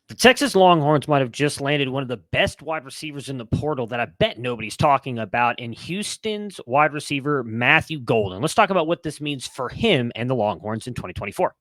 The Texas Longhorns might have just landed one of the best wide receivers in the portal that I bet nobody's talking about in Houston's wide receiver, Matthew Golden. Let's talk about what this means for him and the Longhorns in 2024.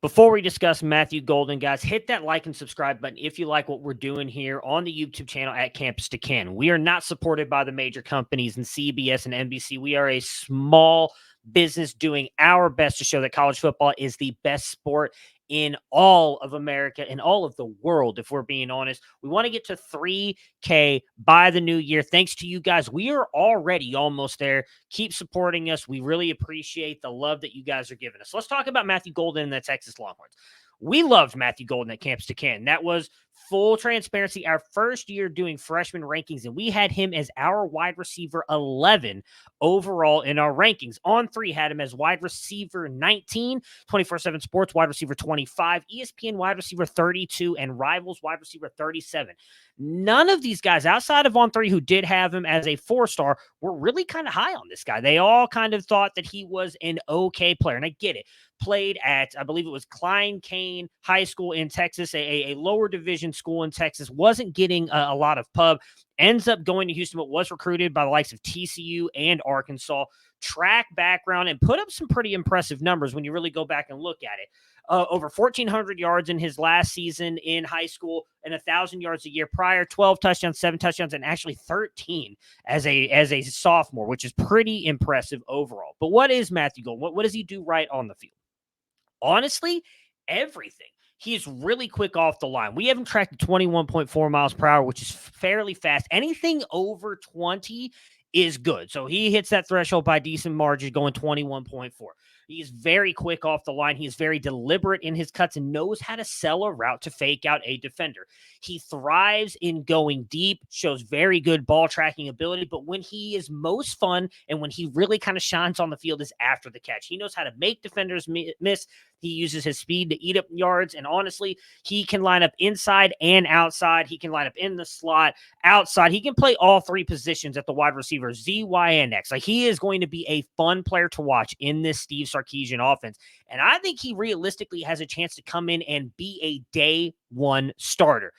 Before we discuss Matthew Golden, guys, hit that like and subscribe button if you like what we're doing here on the YouTube channel at Campus to Can. We are not supported by the major companies and CBS and NBC. We are a small business doing our best to show that college football is the best sport in all of America and all of the world, if we're being honest. We want to get to 3K by the new year. Thanks to you guys. We are already almost there. Keep supporting us. We really appreciate the love that you guys are giving us. Let's talk about Matthew Golden and the Texas Longhorns. We loved Matthew Golden at Campus to Can. That was full transparency, our first year doing freshman rankings, and we had him as our wide receiver 11 overall in our rankings. On 3 had him as wide receiver 19, 24/7 Sports wide receiver 25, ESPN wide receiver 32, and Rivals wide receiver 37. None of these guys outside of On 3 who did have him as a 4-star were really kind of high on this guy. They all kind of thought that he was an okay player, and I get it. Played at, I believe it was Klein Kane High School in Texas, a lower division school in Texas, wasn't getting a lot of pub, ends up going to Houston, but was recruited by the likes of TCU and Arkansas. Track background and put up some pretty impressive numbers when you really go back and look at it. Over 1,400 yards in his last season in high school and 1,000 yards a year prior, 12 touchdowns, 7 touchdowns, and actually 13 as a sophomore, which is pretty impressive overall. But what is Matthew Golden? What does he do right on the field? Honestly, everything. He's really quick off the line. We have him tracked at 21.4 miles per hour, which is fairly fast. Anything over 20 is good. So he hits that threshold by decent margin, going 21.4. He's very quick off the line. He's very deliberate in his cuts and knows how to sell a route to fake out a defender. He thrives in going deep, shows very good ball tracking ability, but when he is most fun and when he really kind of shines on the field is after the catch. He knows how to make defenders miss. He uses his speed to eat up yards, and honestly, he can line up inside and outside. He can line up in the slot, outside. He can play all 3 positions at the wide receiver, Z, Y, and X. Like, he is going to be a fun player to watch in this Steve Sarkisian offense, and I think he realistically has a chance to come in and be a day 1 starter.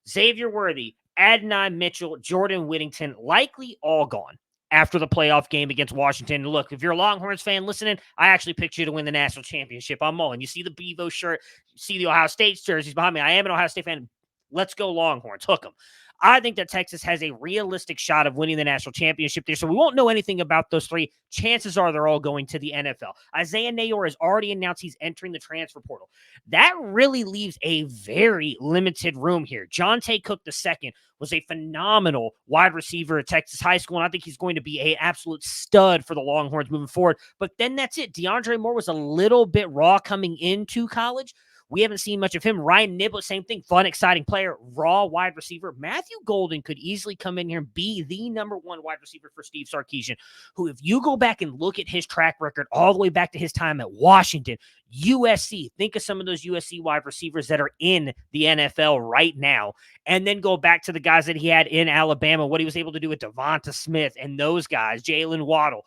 Xavier Worthy, Adonai Mitchell, Jordan Whittington, likely all gone after the playoff game against Washington. Look, if you're a Longhorns fan listening, I actually picked you to win the national championship. I'm mulling. You see the Bevo shirt, you see the Ohio State jerseys behind me. I am an Ohio State fan. Let's go Longhorns. Hook them. I think that Texas has a realistic shot of winning the national championship there, so we won't know anything about those 3. Chances are they're all going to the NFL. Isaiah Nayor has already announced he's entering the transfer portal. That really leaves a very limited room here. Jonte Cook II was a phenomenal wide receiver at Texas high school, and I think he's going to be an absolute stud for the Longhorns moving forward. But then that's it. DeAndre Moore was a little bit raw coming into college. We haven't seen much of him. Ryan Niblett, same thing. Fun, exciting player. Raw wide receiver. Matthew Golden could easily come in here and be the number 1 wide receiver for Steve Sarkisian, who, if you go back and look at his track record all the way back to his time at Washington, USC, think of some of those USC wide receivers that are in the NFL right now, and then go back to the guys that he had in Alabama, what he was able to do with Devonta Smith and those guys, Jalen Waddle.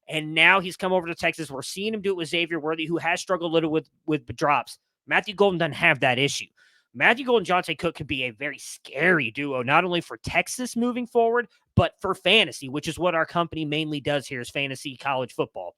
And now he's come over to Texas. We're seeing him do it with Xavier Worthy, who has struggled a little with drops. Matthew Golden doesn't have that issue. Matthew Golden and Jonte Cook could be a very scary duo, not only for Texas moving forward, but for fantasy, which is what our company mainly does here is fantasy college football.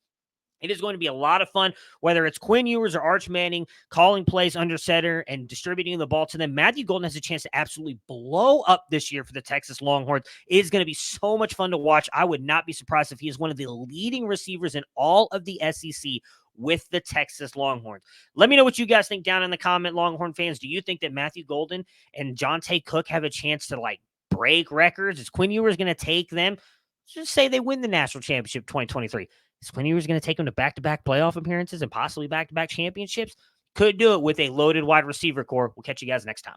It is going to be a lot of fun, whether it's Quinn Ewers or Arch Manning calling plays under center and distributing the ball to them. Matthew Golden has a chance to absolutely blow up this year for the Texas Longhorns. It is going to be so much fun to watch. I would not be surprised if he is one of the leading receivers in all of the SEC with the Texas Longhorns. Let me know what you guys think down in the comment, Longhorn fans. Do you think that Matthew Golden and Jonte Cook have a chance to break records? Is Quinn Ewers going to take them? Just say they win the national championship 2023. Is Quinn Ewers going to take them to back-to-back playoff appearances and possibly back-to-back championships? Could do it with a loaded wide receiver core. We'll catch you guys next time.